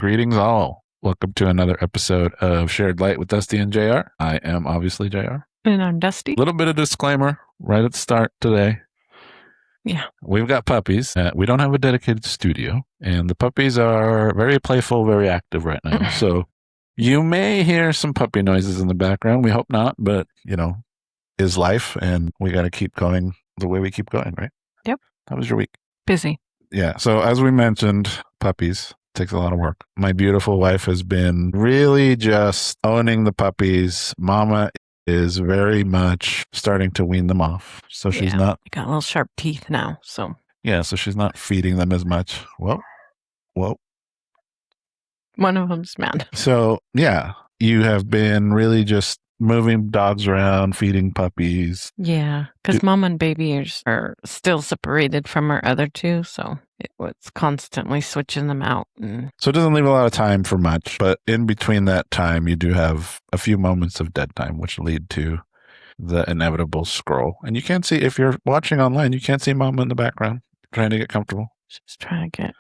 Greetings all. Welcome to another episode of Shared Light with Dusty and JR. I am obviously JR. And I'm Dusty. A little bit of disclaimer right at the start today. Yeah. We've got puppies. We don't have a dedicated studio, and the puppies are very playful, very active right now. So you may hear some puppy noises in the background. We hope not, but, is life, and we got to keep going the way we keep going, right? Yep. How was your week? Busy. Yeah. So as we mentioned, puppies takes a lot of work. My beautiful wife has been really just owning the puppies. Mama is very much starting to wean them off. So she's not. You got little sharp teeth now. So she's not feeding them as much. Whoa. One of them's mad. So you have been really just moving dogs around, feeding puppies. Yeah, because mom and baby are still separated from our other two, so it was constantly switching them out. So it doesn't leave a lot of time for much, but in between that time, you do have a few moments of dead time, which lead to the inevitable scroll. And you can't see, if you're watching online, you can't see mama in the background trying to get comfortable. She's trying to get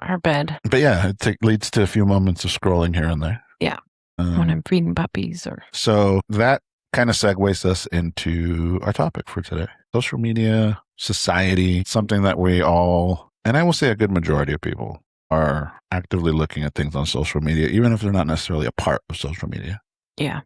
her bed. But it leads to a few moments of scrolling here and there. Yeah. When I'm feeding puppies So that kind of segues us into our topic for today. Social media, society, something that we all, and I will say a good majority of people, are actively looking at things on social media, even if they're not necessarily a part of social media. Yeah.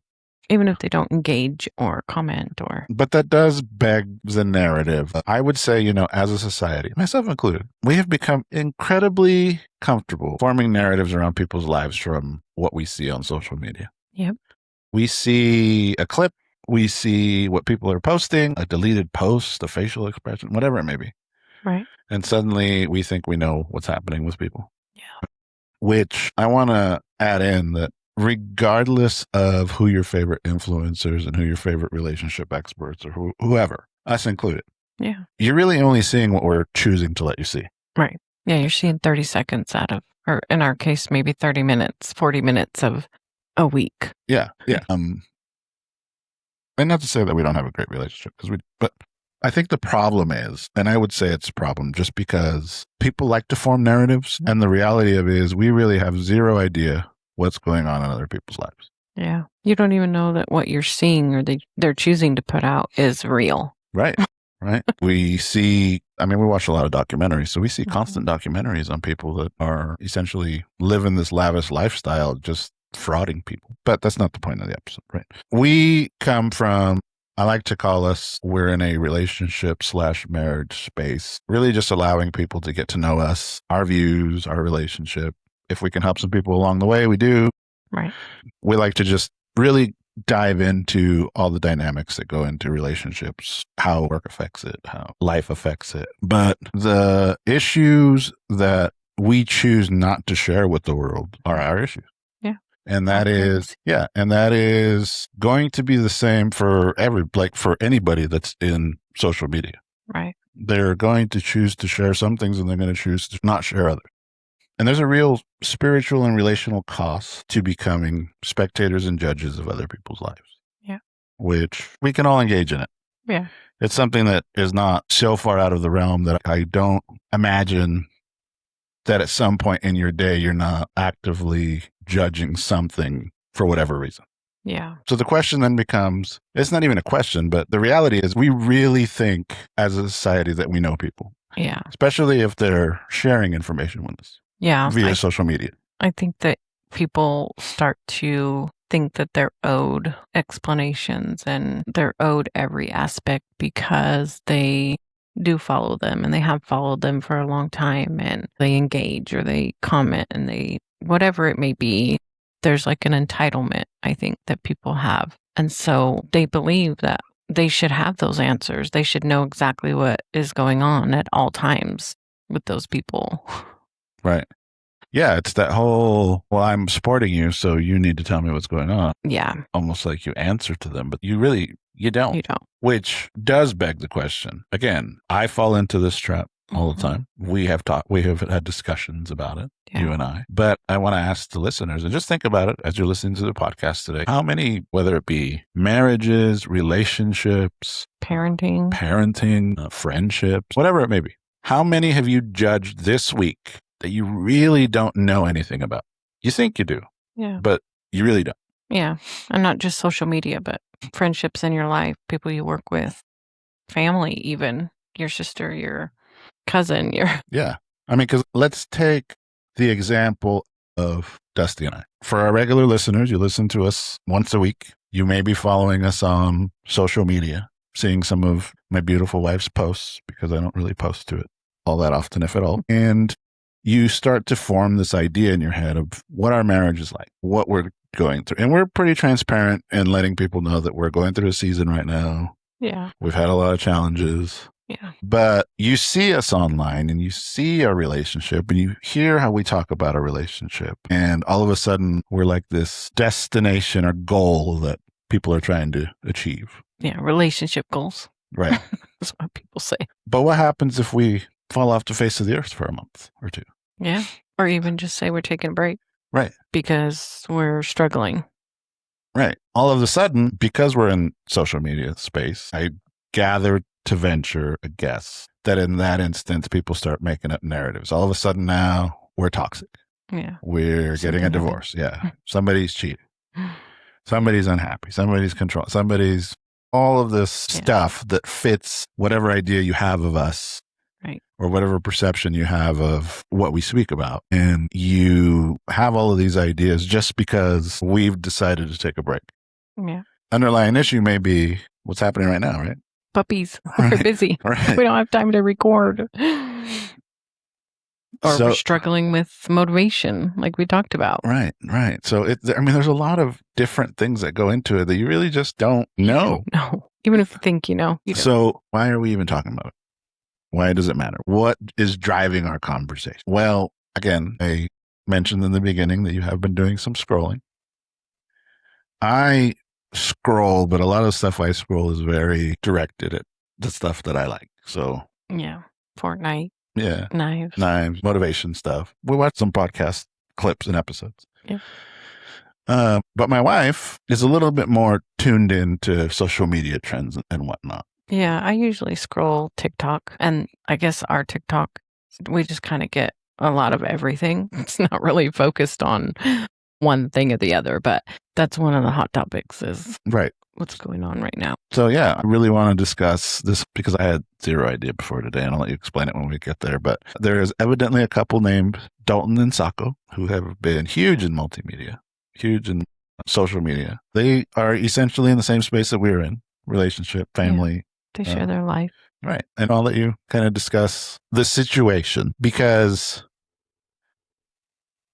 Even if they don't engage or comment But that does beg the narrative. I would say, as a society, myself included, we have become incredibly comfortable forming narratives around people's lives from what we see on social media. Yep. We see a clip, we see what people are posting, a deleted post, a facial expression, whatever it may be. Right. And suddenly we think we know what's happening with people. Yeah. Which I want to add in that regardless of who your favorite influencers and who your favorite relationship experts or whoever, us included, you're really only seeing what we're choosing to let you see. Right. Yeah, you're seeing 30 seconds out of, or in our case, maybe 30 minutes, 40 minutes of a week. Yeah. And not to say that we don't have a great relationship, but I think the problem is, and I would say it's a problem just because people like to form narratives, and the reality of it is we really have zero idea what's going on in other people's lives. Yeah. You don't even know that what you're seeing or they're choosing to put out is real. Right. We watch a lot of documentaries, so we see constant documentaries on people that are essentially living this lavish lifestyle, just frauding people. But that's not the point of the episode, right? We come from, I like to call us, we're in a relationship/marriage space, really just allowing people to get to know us, our views, our relationship. If we can help some people along the way, we do. Right. We like to just really dive into all the dynamics that go into relationships, how work affects it, how life affects it. But the issues that we choose not to share with the world are our issues. Yeah. And that is going to be the same for for anybody that's in social media. Right. They're going to choose to share some things and they're going to choose to not share others. And there's a real spiritual and relational cost to becoming spectators and judges of other people's lives. Yeah. Which we can all engage in it. Yeah. It's something that is not so far out of the realm that I don't imagine that at some point in your day, you're not actively judging something for whatever reason. Yeah. So the question then becomes, it's not even a question, but the reality is we really think as a society that we know people. Yeah. Especially if they're sharing information with us. Yeah. Via social media. I think that people start to think that they're owed explanations and they're owed every aspect because they do follow them and they have followed them for a long time and they engage or they comment and they, whatever it may be, there's like an entitlement, I think, that people have. And so they believe that they should have those answers. They should know exactly what is going on at all times with those people. Right. Yeah, it's that whole, well, I'm supporting you, so you need to tell me what's going on. Yeah. Almost like you answer to them, but you don't. You don't. Which does beg the question. Again, I fall into this trap all the time. We have had discussions about it, you and I. But I want to ask the listeners, and just think about it as you're listening to the podcast today. How many, whether it be marriages, relationships, parenting, friendships, whatever it may be, how many have you judged this week that you really don't know anything about? You think you do, Yeah. but you really don't. Yeah. And not just social media, but friendships in your life, people you work with, family, even your sister, your cousin, your. Yeah. I mean, because let's take the example of Dusty and I. For our regular listeners, you listen to us once a week. You may be following us on social media, seeing some of my beautiful wife's posts, because I don't really post to it all that often, if at all. And you start to form this idea in your head of what our marriage is like, what we're going through. And we're pretty transparent in letting people know that we're going through a season right now. Yeah. We've had a lot of challenges. Yeah. But you see us online and you see our relationship and you hear how we talk about our relationship. And all of a sudden, we're like this destination or goal that people are trying to achieve. Yeah. Relationship goals. Right. That's what people say. But what happens if we fall off the face of the earth for a month or two? Yeah. Or even just say we're taking a break. Right. Because we're struggling. Right. All of a sudden, because we're in social media space, I gather to venture a guess that in that instance, people start making up narratives. All of a sudden now we're toxic. Yeah. We're getting a divorce. Yeah. Somebody's cheating. Somebody's unhappy. Somebody's control. Somebody's all of this stuff that fits whatever idea you have of us. Right. Or whatever perception you have of what we speak about. And you have all of these ideas just because we've decided to take a break. Yeah. Underlying issue may be what's happening right now, right? Puppies. We're busy. Right. We don't have time to record. Or we're struggling with motivation, like we talked about. Right, right. So, there's a lot of different things that go into it that you really just don't know. No, even if you think you know. You don't. So, why are we even talking about it? Why does it matter? What is driving our conversation? Well, again, I mentioned in the beginning that you have been doing some scrolling. I scroll, but a lot of the stuff I scroll is very directed at the stuff that I like. So, yeah, Fortnite. Yeah. Knives, motivation stuff. We watch some podcast clips and episodes. Yeah. But my wife is a little bit more tuned into social media trends and whatnot. Yeah, I usually scroll TikTok, and I guess our TikTok, we just kind of get a lot of everything. It's not really focused on one thing or the other, but that's one of the hot topics is right. What's going on right now. So, yeah, I really want to discuss this because I had zero idea before today, and I'll let you explain it when we get there. But there is evidently a couple named Dalton and Sacco who have been huge in multimedia, huge in social media. They are essentially in the same space that we're in, relationship, family. Yeah. They share their life. Right. And I'll let you kind of discuss the situation because,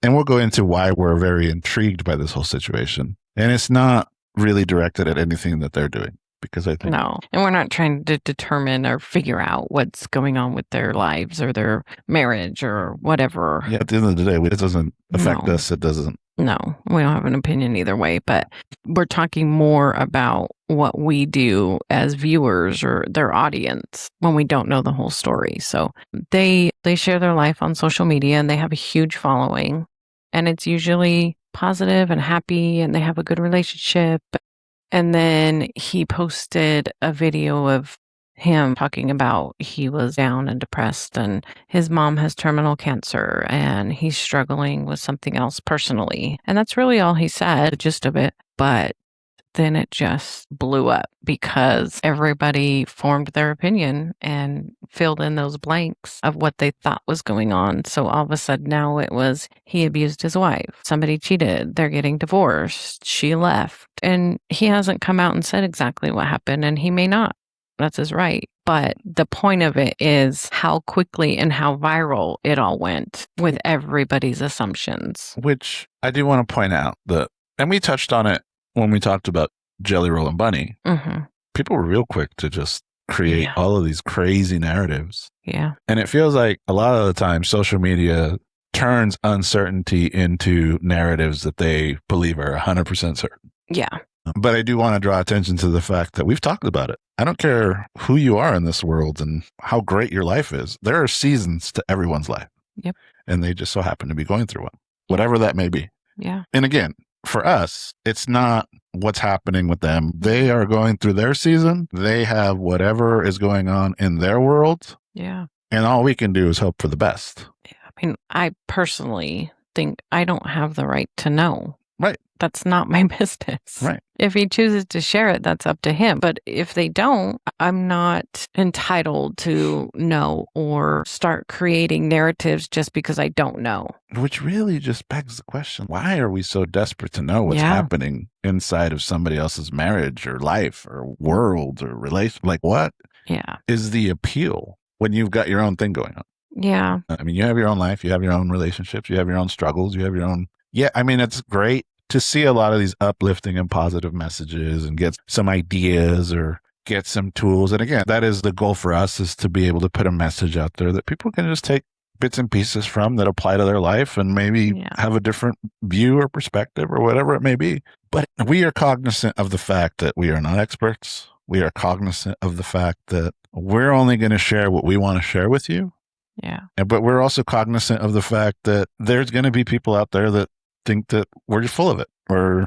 and we'll go into why we're very intrigued by this whole situation. And it's not really directed at anything that they're doing because I think no, and we're not trying to determine or figure out what's going on with their lives or their marriage or whatever. Yeah, at the end of the day, it doesn't affect us. It doesn't. No, we don't have an opinion either way, but we're talking more about what we do as viewers or their audience when we don't know the whole story. So they share their life on social media and they have a huge following, and it's usually positive and happy and they have a good relationship. And then he posted a video of him talking about he was down and depressed and his mom has terminal cancer and he's struggling with something else personally. And that's really all he said, the gist of it. But then it just blew up because everybody formed their opinion and filled in those blanks of what they thought was going on. So all of a sudden now it was he abused his wife. Somebody cheated. They're getting divorced. She left. And he hasn't come out and said exactly what happened, and he may not. That's his right. But the point of it is how quickly and how viral it all went with everybody's assumptions. Which I do want to point out that, and we touched on it when we talked about Jelly Roll and Bunny. Mm-hmm. People were real quick to just create all of these crazy narratives. Yeah. And it feels like a lot of the time social media turns uncertainty into narratives that they believe are 100% certain. Yeah. But I do want to draw attention to the fact that we've talked about it. I don't care who you are in this world and how great your life is. There are seasons to everyone's life. Yep. And they just so happen to be going through one, whatever that may be. Yeah. And again, for us, it's not what's happening with them. They are going through their season. They have whatever is going on in their world. Yeah. And all we can do is hope for the best. Yeah. I mean, I personally think I don't have the right to know. Right. That's not my business. Right. If he chooses to share it, that's up to him. But if they don't, I'm not entitled to know or start creating narratives just because I don't know. Which really just begs the question, why are we so desperate to know what's happening inside of somebody else's marriage or life or world or relation? Like, what is the appeal when you've got your own thing going on? Yeah. I mean, you have your own life, you have your own relationships, you have your own struggles, you have your own. Yeah, I mean, it's great to see a lot of these uplifting and positive messages and get some ideas or get some tools. And again, that is the goal for us, is to be able to put a message out there that people can just take bits and pieces from that apply to their life and maybe have a different view or perspective or whatever it may be. But we are cognizant of the fact that we are not experts. We are cognizant of the fact that we're only going to share what we want to share with you. Yeah. But we're also cognizant of the fact that there's going to be people out there that think that we're just full of it, or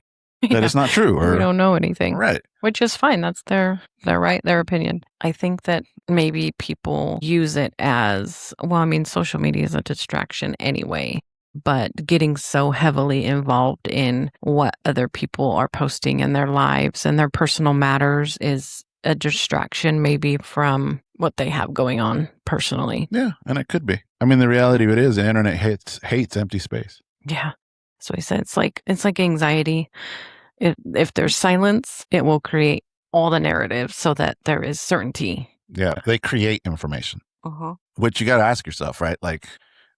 that it's not true, or we don't know anything. Right. Which is fine. That's their right, their opinion. I think that maybe people use it as, well, I mean, social media is a distraction anyway, but getting so heavily involved in what other people are posting in their lives and their personal matters is a distraction maybe from what they have going on personally. Yeah, and it could be. I mean, the reality of it is the internet hates empty space. Yeah. So he said it's like anxiety. If there's silence, it will create all the narrative so that there is certainty. Yeah, they create information. Which you got to ask yourself, right? Like,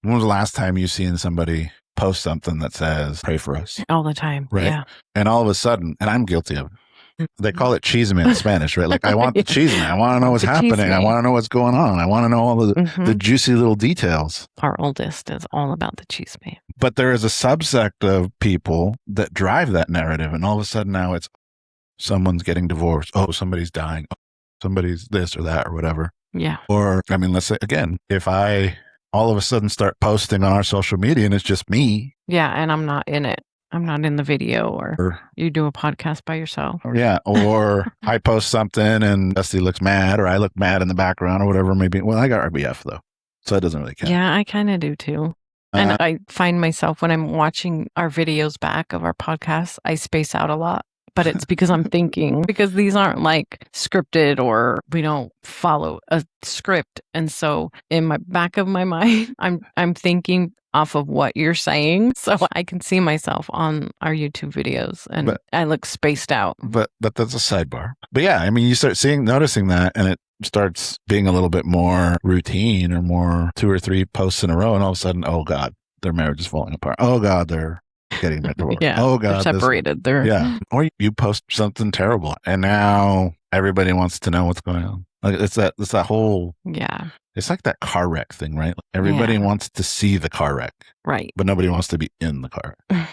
when was the last time you seen somebody post something that says, "Pray for us"? All the time. Right. Yeah. And all of a sudden, and I'm guilty of it. They call it chisme in Spanish, right? Like, I want the chisme. I want to know what's happening. I want to know what's going on. I want to know all the juicy little details. Our oldest is all about the chisme. But there is a subsect of people that drive that narrative. And all of a sudden now it's someone's getting divorced. Oh, somebody's dying. Oh, somebody's this or that or whatever. Yeah. Or, I mean, let's say, again, if I all of a sudden start posting on our social media and it's just me. Yeah. And I'm not in it. I'm not in the video, or you do a podcast by yourself. Yeah. Or I post something and Dusty looks mad, or I look mad in the background or whatever it may be. Well, I got RBF though, so it doesn't really count. Yeah, I kind of do too. And I find myself when I'm watching our videos back of our podcasts, I space out a lot. But it's because I'm thinking, because these aren't like scripted, or we don't follow a script. And so in my back of my mind, I'm thinking off of what you're saying. So I can see myself on our YouTube videos and I look spaced out. But that's a sidebar. But yeah, I mean, you start noticing that, and it starts being a little bit more routine, or more 2 or 3 posts in a row. And all of a sudden, oh God, their marriage is falling apart. Oh God, they're getting a divorce. Yeah, oh God, they're separated. Or you post something terrible, and now everybody wants to know what's going on. Like it's that whole It's like that car wreck thing, right? Like everybody wants to see the car wreck, right? But nobody wants to be in the car wreck.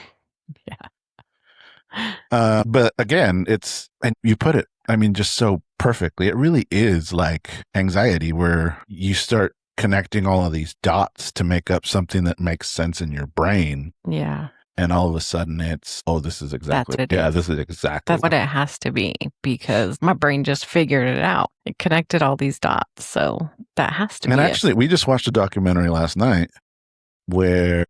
But again, and you put it, I mean, just so perfectly. It really is like anxiety, where you start connecting all of these dots to make up something that makes sense in your brain. Yeah. And all of a sudden it's, this is exactly, this is exactly. That's what it has to be, because my brain just figured it out. It connected all these dots. So that has to be. And actually, we just watched a documentary last night where,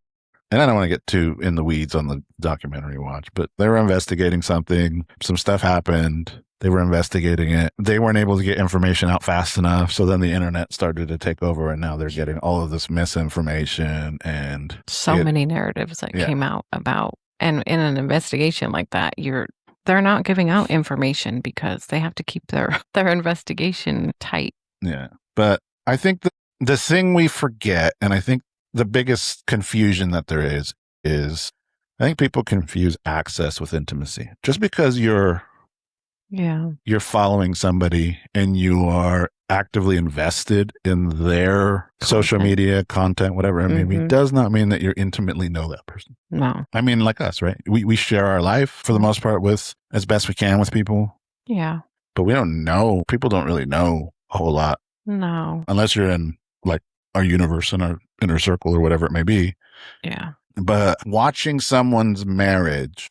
and I don't want to get too in the weeds on the documentary watch, but they were investigating something. Some stuff happened. They were investigating it. They weren't able to get information out fast enough. So then the internet started to take over, and now they're getting all of this misinformation and so many narratives that came out about. And in an investigation like that, they're not giving out information because they have to keep their investigation tight. Yeah. But I think the thing we forget, and I think the biggest confusion that there is I think people confuse access with intimacy. Just because you're following somebody and you are actively invested in their social media content, whatever it may be, does not mean that you intimately know that person. No. I mean, like us, right? We share our life for the most part as best we can with people. Yeah. But we don't know. People don't really know a whole lot. No. Unless you're in like our universe and our inner circle or whatever it may be. Yeah. But watching someone's marriage,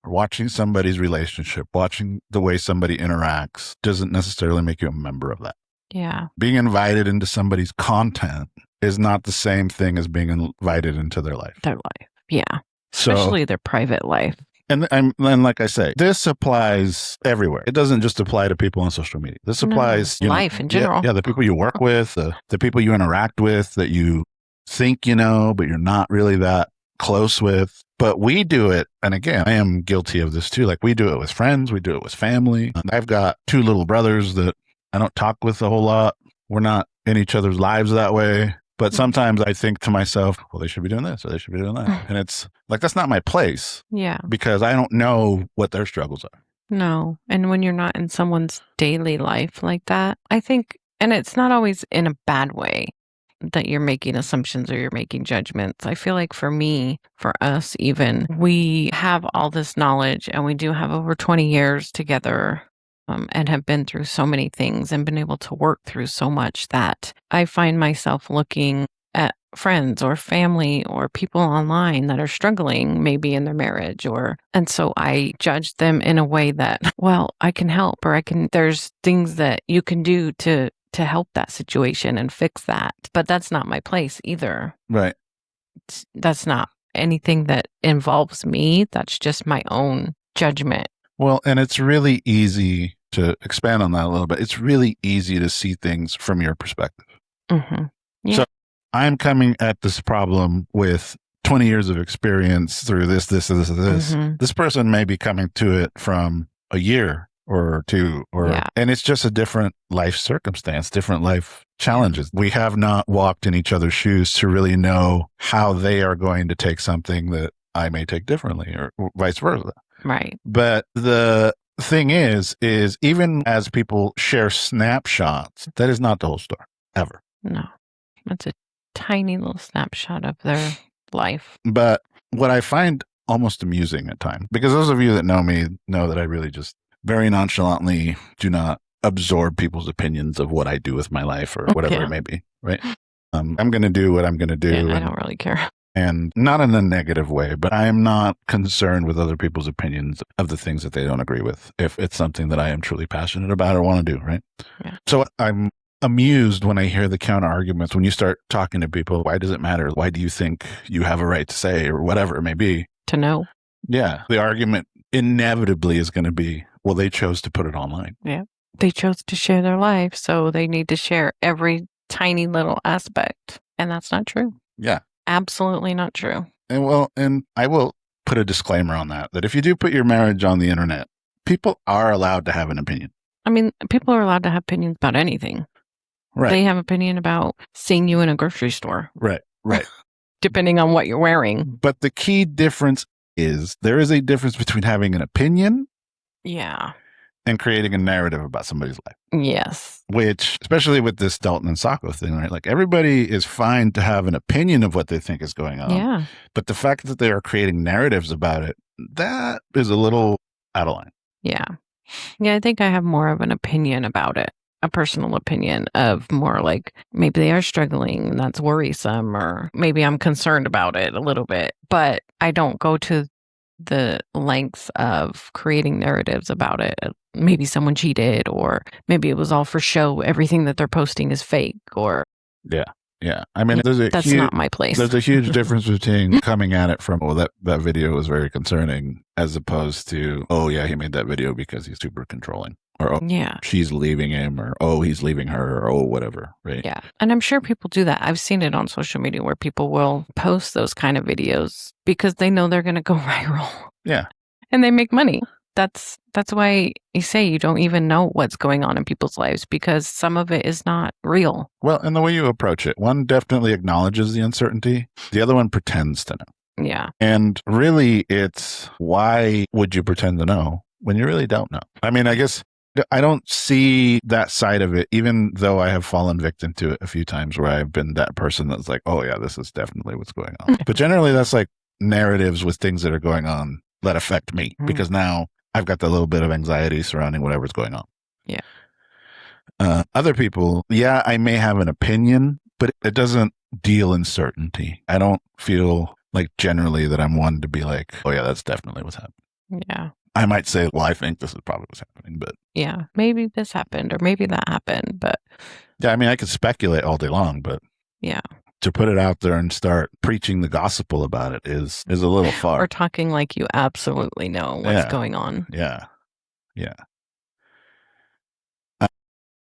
watching somebody's relationship, watching the way somebody interacts doesn't necessarily make you a member of that. Yeah. Being invited into somebody's content is not the same thing as being invited into their life. Yeah. So, Especially their private life. and like I say, this applies everywhere. It doesn't just apply to people on social media. This applies, life in general. Yeah, the people you work with, the people you interact with that you think you know, but you're not really that close with. But we do it, and again, I am guilty of this too. Like, we do it with friends, we do it with family. I've got 2 little brothers that I don't talk with a whole lot. We're not in each other's lives that way. But sometimes I think to myself, well, they should be doing this or they should be doing that. And it's like, that's not my place. Yeah. Because I don't know what their struggles are. No. And when you're not in someone's daily life like that, I think, and it's not always in a bad way that you're making assumptions or you're making judgments. I feel like for me, for us even, we have all this knowledge and we do have over 20 years together. And have been through so many things and been able to work through so much that I find myself looking at friends or family or people online that are struggling maybe in their marriage and so I judge them in a way that, well, I can help, or there's things that you can do to help that situation and fix that. But that's not my place either. Right. That's not anything that involves me. That's just my own judgment. Well, and it's really easy to expand on that a little bit. It's really easy to see things from your perspective. Mm-hmm. Yeah. So I'm coming at this problem with 20 years of experience through this. Mm-hmm. This person may be coming to it from a year or 2, and it's just a different life circumstance, different life challenges. We have not walked in each other's shoes to really know how they are going to take something that I may take differently, or vice versa. Right. But the thing is even as people share snapshots, that is not the whole story, ever. No, that's a tiny little snapshot of their life. But what I find almost amusing at times, because those of you that know me know that I really just very nonchalantly do not absorb people's opinions of what I do with my life or whatever it may be, right? I'm going to do what I'm going to do. And I don't really care. And not in a negative way, but I'm not concerned with other people's opinions of the things that they don't agree with, if it's something that I am truly passionate about or want to do, right? Yeah. So I'm amused when I hear the counter arguments, when you start talking to people, why does it matter? Why do you think you have a right to say, or whatever it may be? To know. Yeah. The argument inevitably is going to be, well, they chose to put it online. Yeah. They chose to share their life, so they need to share every tiny little aspect. And that's not true. Yeah. Absolutely not true. And I will put a disclaimer on that if you do put your marriage on the internet, people are allowed to have an opinion. I mean, people are allowed to have opinions about anything. Right. They have opinion about seeing you in a grocery store. Right. Depending on what you're wearing. But the key difference is there is a difference between having an opinion. Yeah. And creating a narrative about somebody's life. Yes. Which, especially with this Dalton and Sacco thing, right? Like, everybody is fine to have an opinion of what they think is going on. Yeah. But the fact that they are creating narratives about it, that is a little out of line. Yeah. Yeah, I think I have more of an opinion about it. A personal opinion of more like maybe they are struggling and that's worrisome, or maybe I'm concerned about it a little bit, but I don't go to the lengths of creating narratives about it. Maybe someone cheated, or maybe it was all for show. Everything that they're posting is fake, or yeah. I mean, that's not my place. There's a huge difference between coming at it from, that video was very concerning, as opposed to, oh yeah, he made that video because he's super controlling, or oh yeah, she's leaving him, or oh, he's leaving her, or oh, whatever, right? Yeah. And I'm sure people do that. I've seen it on social media where people will post those kind of videos because they know they're going to go viral. Yeah. And they make money. That's why you say you don't even know what's going on in people's lives, because some of it is not real. Well, and the way you approach it, one definitely acknowledges the uncertainty. The other one pretends to know. Yeah. And really, it's, why would you pretend to know when you really don't know? I mean, I guess I don't see that side of it, even though I have fallen victim to it a few times where I've been that person that's like, oh yeah, this is definitely what's going on. But generally, that's like narratives with things that are going on that affect me, because now I've got the little bit of anxiety surrounding whatever's going on. Yeah. Other people, yeah, I may have an opinion, but it doesn't deal in certainty. I don't feel like generally that I'm one to be like, oh yeah, that's definitely what's happening. Yeah. I might say, well, I think this is probably what's happening, but yeah, maybe this happened, or maybe that happened, but yeah, I mean, I could speculate all day long, but yeah, to put it out there and start preaching the gospel about it is a little far. Or talking like you absolutely know what's going on. Yeah.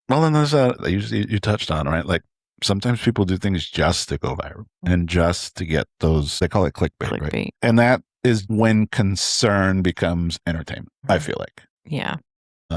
Well, then there's that you touched on, right? Like sometimes people do things just to go viral and just to get those, they call it clickbait, right? And that is when concern becomes entertainment, I feel like. Yeah.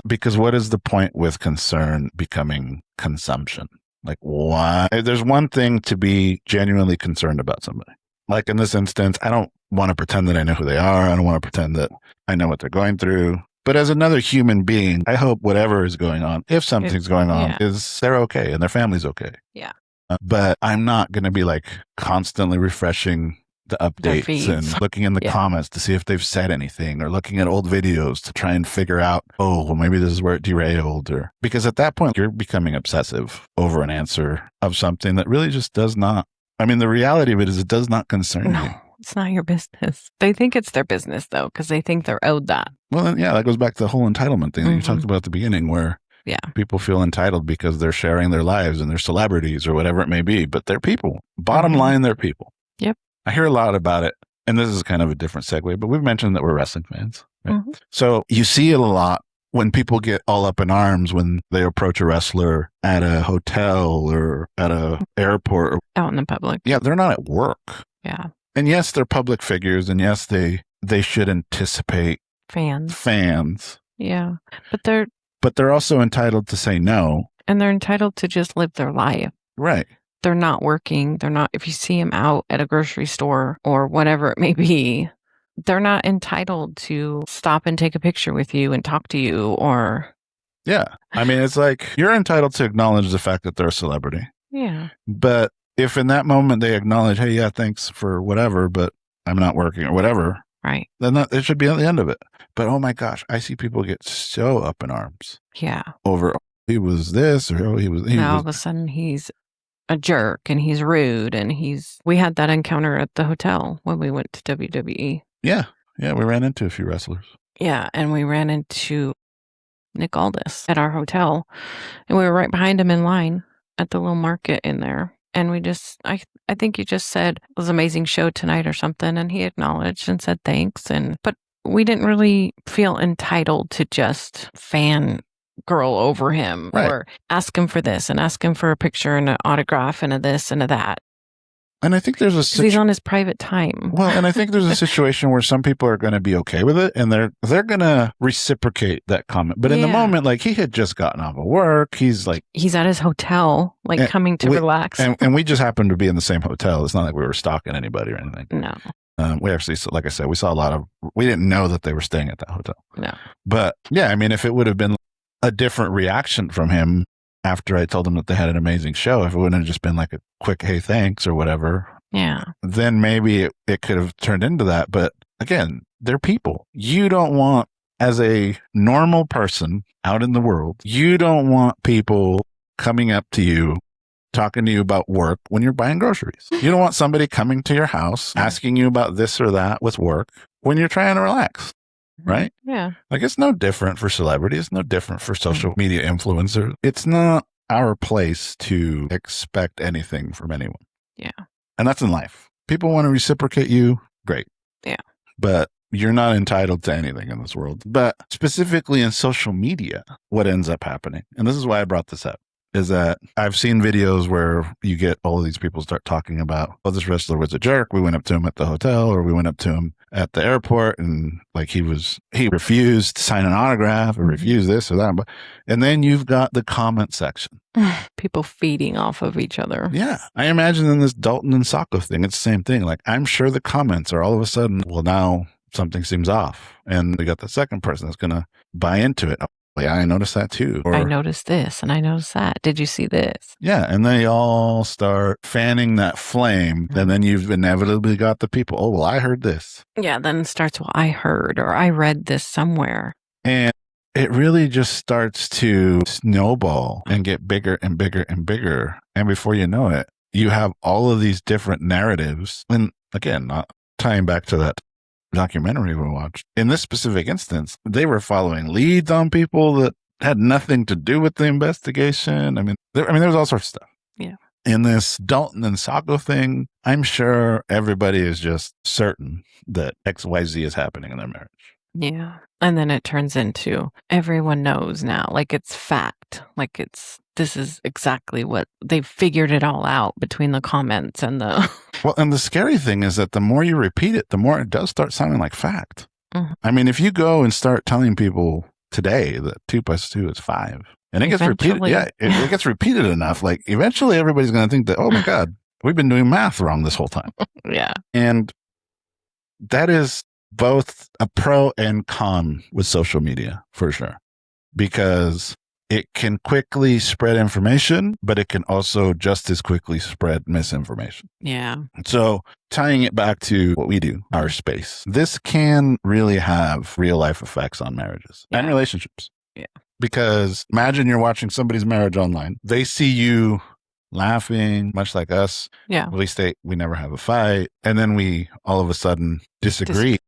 Because what is the point with concern becoming consumption? Like, why? There's one thing to be genuinely concerned about somebody. Like in this instance, I don't want to pretend that I know who they are. I don't want to pretend that I know what they're going through. But as another human being, I hope whatever is going on, if something's going on, is they're okay and their family's okay. Yeah. But I'm not going to be like constantly refreshing the updates and looking in the comments to see if they've said anything, or looking at old videos to try and figure out, oh, well, maybe this is where it derailed. Or because at that point, you're becoming obsessive over an answer of something that really just does not. I mean, the reality of it is it does not concern you. It's not your business. They think it's their business, though, because they think they're owed that. Well, then, that goes back to the whole entitlement thing that you talked about at the beginning, where people feel entitled because they're sharing their lives and they're celebrities or whatever it may be, but they're people. Bottom line, they're people. Yep. I hear a lot about it, and this is kind of a different segue, but we've mentioned that we're wrestling fans. Right? So you see it a lot when people get all up in arms when they approach a wrestler at a hotel or at a airport. Or, out in the public. Yeah, they're not at work. Yeah. And yes, they're public figures, and yes, they should anticipate fans. Yeah. But they're also entitled to say no. And they're entitled to just live their life. Right. They're not working. They're not, if you see them out at a grocery store or whatever it may be, they're not entitled to stop and take a picture with you and talk to you or. Yeah. I mean, it's like you're entitled to acknowledge the fact that they're a celebrity. Yeah. But if in that moment they acknowledge, hey, yeah, thanks for whatever, but I'm not working or whatever. Right. Then it should be at the end of it. But oh my gosh, I see people get so up in arms. Yeah. Over, he was this or he was. Now all of a sudden he's a jerk and he's rude and we had that encounter at the hotel when we went to WWE. Yeah. Yeah. We ran into a few wrestlers. Yeah. And we ran into Nick Aldis at our hotel, and we were right behind him in line at the little market in there. And I think he just said it was an amazing show tonight or something. And he acknowledged and said thanks. But we didn't really feel entitled to just fan girl over him or ask him for this and ask him for a picture and an autograph and a this and a that. And I think there's because he's on his private time. Well, and I think there's a situation where some people are going to be okay with it and they're going to reciprocate that comment. But in the moment, like he had just gotten off of work. He's at his hotel, coming to relax. And we just happened to be in the same hotel. It's not like we were stalking anybody or anything. No. We actually, like I said, we saw we didn't know that they were staying at that hotel. No. But yeah, I mean, if it would have been a different reaction from him after I told them that they had an amazing show, if it wouldn't have just been like a quick, hey, thanks or whatever. Yeah. Then maybe it could have turned into that. But again, they're people. You don't want, as a normal person out in the world, you don't want people coming up to you, talking to you about work when you're buying groceries. You don't want somebody coming to your house, asking you about this or that with work when you're trying to relax. Right? Yeah. Like it's no different for celebrities. It's no different for social media influencers. It's not our place to expect anything from anyone. Yeah. And that's in life. People want to reciprocate you. Great. Yeah. But you're not entitled to anything in this world. But specifically in social media, what ends up happening, and this is why I brought this up, is that I've seen videos where you get all of these people start talking about, oh, this wrestler was a jerk. We went up to him at the hotel, or we went up to him at the airport, and like he refused to sign an autograph or refused this or that. And then you've got the comment section. People feeding off of each other. Yeah. I imagine in this Dalton and Sacco thing, it's the same thing. Like I'm sure the comments are all of a sudden, well, now something seems off. And we got the second person that's going to buy into it. Yeah, I noticed that too. Or, I noticed this and I noticed that. Did you see this? Yeah. And they all start fanning that flame. And then you've inevitably got the people, oh, well, I heard this. Yeah. Then it starts, well, I heard or I read this somewhere. And it really just starts to snowball and get bigger and bigger and bigger. And before you know it, you have all of these different narratives. And again, not tying back to that documentary we watched. In this specific instance, they were following leads on people that had nothing to do with the investigation. I mean, there was all sorts of stuff. Yeah. in this Dalton and Sako thing, I'm sure everybody is just certain that XYZ is happening in their marriage. Yeah. And then it turns into everyone knows now. Like it's fact. Like this is exactly what they've figured it all out between the comments and the. Well, and the scary thing is that the more you repeat it, the more it does start sounding like fact. Mhm. I mean, if you go and start telling people today that 2 + 2 is 5, and it gets repeated, Eventually. yeah, it gets repeated enough, like eventually everybody's going to think that, oh my God, we've been doing math wrong this whole time. Yeah. And that is both a pro and con with social media, for sure, because it can quickly spread information, but it can also just as quickly spread misinformation. Yeah. So tying it back to what we do, our space, this can really have real life effects on marriages and Yeah. relationships. Yeah. Because imagine you're watching somebody's marriage online. They see you laughing, much like us. Yeah. We state we never have a fight. And then we all of a sudden disagree.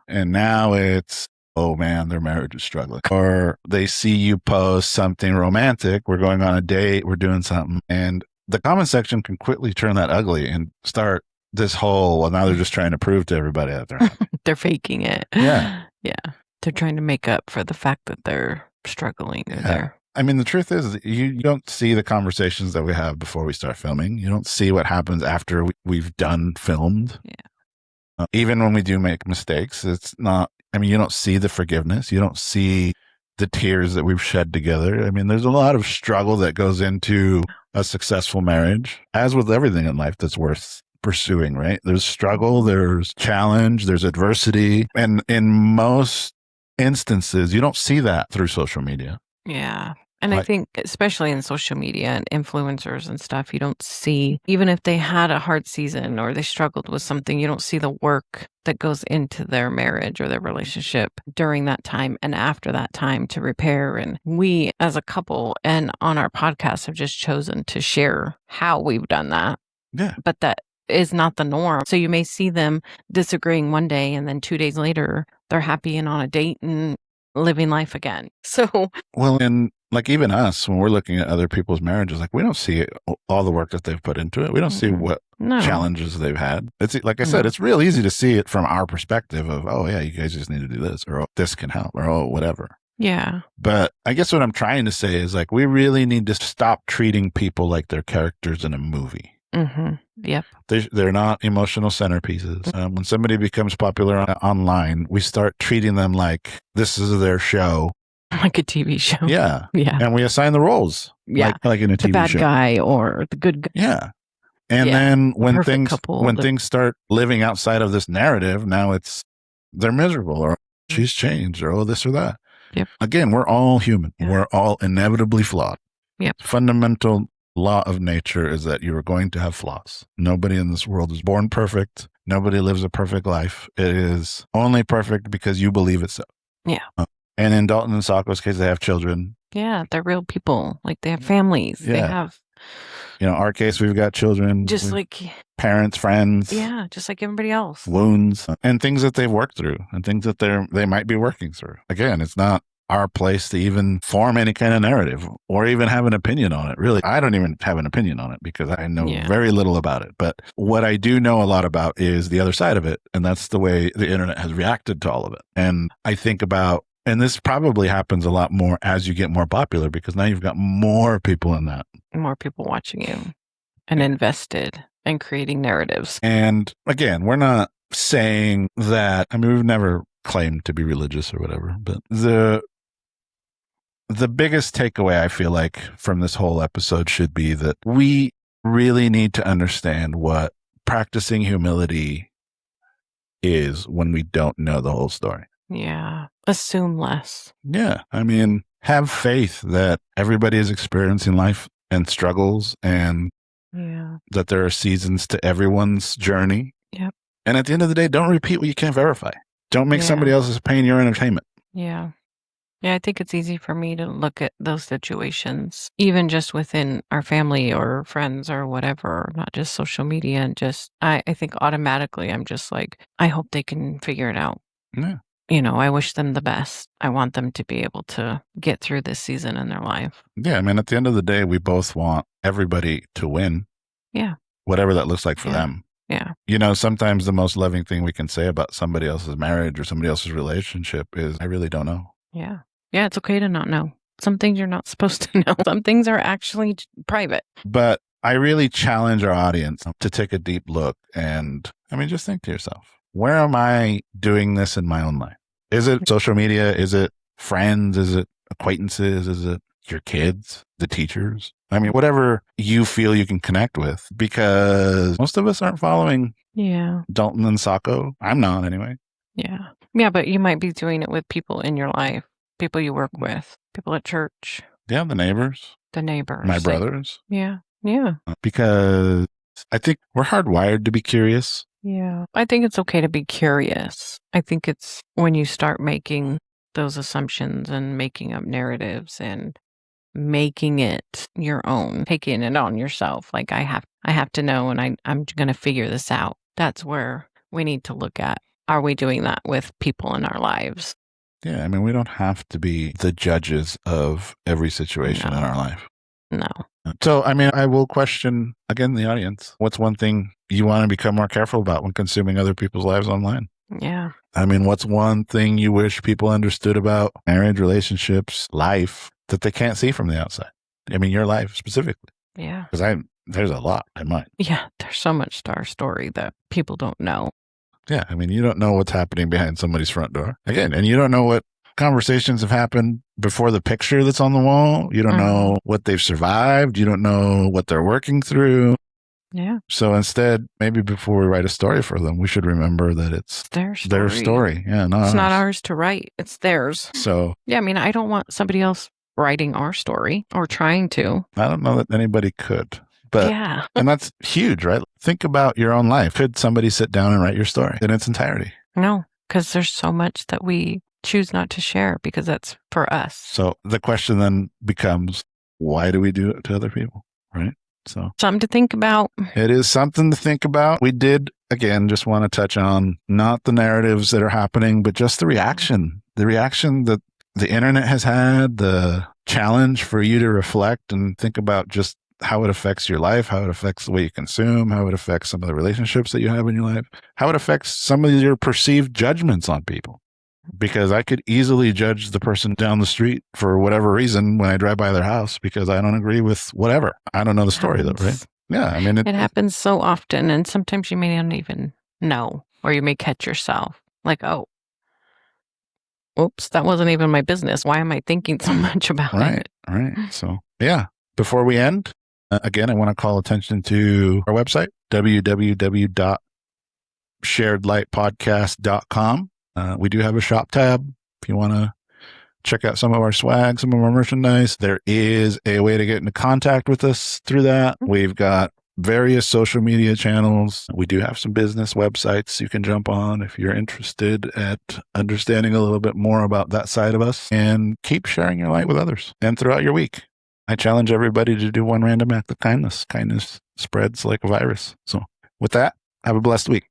And now it's, oh man, their marriage is struggling. Or they see you post something romantic. We're going on a date. We're doing something. And the comment section can quickly turn that ugly and start this whole, well, now they're just trying to prove to everybody that they're happy. They're faking it. Yeah. Yeah. They're trying to make up for the fact that they're struggling. Yeah. I mean, the truth is you don't see the conversations that we have before we start filming. You don't see what happens after we've done filmed. Yeah. Even when we do make mistakes, it's not, I mean, you don't see the forgiveness. You don't see the tears that we've shed together. I mean, there's a lot of struggle that goes into a successful marriage, as with everything in life that's worth pursuing, right? There's struggle, there's challenge, there's adversity. And in most instances, you don't see that through social media. Yeah. And I think, especially in social media and influencers and stuff, you don't see, even if they had a hard season or they struggled with something, you don't see the work that goes into their marriage or their relationship during that time and after that time to repair. And we, as a couple and on our podcast, have just chosen to share how we've done that. Yeah. But that is not the norm. So you may see them disagreeing one day and then 2 days later, they're happy and on a date and living life again. So, well, and like even us, when we're looking at other people's marriages, like we don't see all the work that they've put into it. We don't see what challenges they've had. It's like I said, it's real easy to see it from our perspective of, oh yeah, you guys just need to do this, or oh, this can help, or oh, whatever. Yeah. But I guess what I'm trying to say is like, we really need to stop treating people like they're characters in a movie. Mm-hmm. Yep. They're not emotional centerpieces. When somebody becomes popular online, we start treating them like this is their show. Like a TV show. Yeah. Yeah. And we assign the roles. Yeah. Like in a TV show. The bad guy or the good guy. Yeah. And then when Perfect things start living outside of this narrative, now they're miserable, or she's changed, or oh, this or that. Yep. Again, we're all human. Yeah. We're all inevitably flawed. Yep. Fundamental law of nature is that you are going to have flaws. Nobody in this world is born perfect. Nobody lives a perfect life. It is only perfect because you believe it so. Yeah. And in Dalton and Sako's case, they have children. Yeah, they're real people. Like they have families. Yeah. They have, our case, we've got children. Just like parents, friends. Yeah, just like everybody else. Wounds and things that they've worked through and things that they might be working through. Again, it's not our place to even form any kind of narrative or even have an opinion on it. Really, I don't even have an opinion on it because I know very little about it. But what I do know a lot about is the other side of it. And that's the way the internet has reacted to all of it. And I think about, and this probably happens a lot more as you get more popular because now you've got more people in that. More people watching you and invested in creating narratives. And again, we're not saying that, I mean, we've never claimed to be religious or whatever, but the biggest takeaway I feel like from this whole episode should be that we really need to understand what practicing humility is when we don't know the whole story. Yeah. Assume less. Yeah. I mean, have faith that everybody is experiencing life and struggles and that there are seasons to everyone's journey. Yep. And at the end of the day, don't repeat what you can't verify. Don't make somebody else's pain your entertainment. Yeah. Yeah, I think it's easy for me to look at those situations, even just within our family or friends or whatever, not just social media. And just, I think automatically I'm just like, I hope they can figure it out. Yeah. I wish them the best. I want them to be able to get through this season in their life. Yeah. I mean, at the end of the day, we both want everybody to win. Yeah. Whatever that looks like for Yeah. them. Yeah. You know, sometimes the most loving thing we can say about somebody else's marriage or somebody else's relationship is, I really don't know. Yeah. Yeah. It's okay to not know. Some things you're not supposed to know. Some things are actually private. But I really challenge our audience to take a deep look and, I mean, just think to yourself, where am I doing this in my own life? Is it social media? Is it friends? Is it acquaintances? Is it your kids, the teachers? I mean, whatever you feel you can connect with, because most of us aren't following Yeah. Dalton and Sacco. I'm not anyway. Yeah. Yeah, but you might be doing it with people in your life, people you work with, people at church, Yeah, the neighbors, the neighbors. my brothers, Yeah. Yeah. because I think we're hardwired to be curious. Yeah. I think it's okay to be curious. I think it's when you start making those assumptions and making up narratives and making it your own, taking it on yourself. Like I have to know, and I'm going to figure this out. That's where we need to look at. Are we doing that with people in our lives? Yeah, I mean, we don't have to be the judges of every situation in No. our life. No. So, I mean, I will question again the audience. What's one thing you want to become more careful about when consuming other people's lives online? Yeah. I mean, what's one thing you wish people understood about marriage, relationships, life that they can't see from the outside? I mean, your life specifically. Yeah. Because there's a lot in mine. Yeah. There's so much to our story that people don't know. Yeah, I mean, you don't know what's happening behind somebody's front door. Again, and you don't know what conversations have happened before the picture that's on the wall. You don't know what they've survived. You don't know what they're working through. Yeah. So instead, maybe before we write a story for them, we should remember that it's their story. Yeah, It's not ours to write. It's theirs. So, yeah, I mean, I don't want somebody else writing our story or trying to. I don't know that anybody could. But, yeah. And that's huge, right? Think about your own life. Could somebody sit down and write your story in its entirety? No, because there's so much that we choose not to share because that's for us. So the question then becomes, why do we do it to other people, right? So something to think about. It is something to think about. We did, again, just want to touch on not the narratives that are happening, but just the reaction that the internet has had, the challenge for you to reflect and think about just how it affects your life, how it affects the way you consume, how it affects some of the relationships that you have in your life, how it affects some of your perceived judgments on people. Because I could easily judge the person down the street for whatever reason when I drive by their house because I don't agree with whatever. I don't know the story though, right? Yeah, I mean, it happens so often, and sometimes you may not even know, or you may catch yourself like, oh, oops, that wasn't even my business. Why am I thinking so much about it? Right. So, yeah. Before we end, again, I want to call attention to our website, www.sharedlightpodcast.com. We do have a shop tab if you want to check out some of our swag, some of our merchandise. There is a way to get into contact with us through that. We've got various social media channels. We do have some business websites you can jump on if you're interested at understanding a little bit more about that side of us, and keep sharing your light with others and throughout your week. I challenge everybody to do one random act of kindness. Kindness spreads like a virus. So with that, have a blessed week.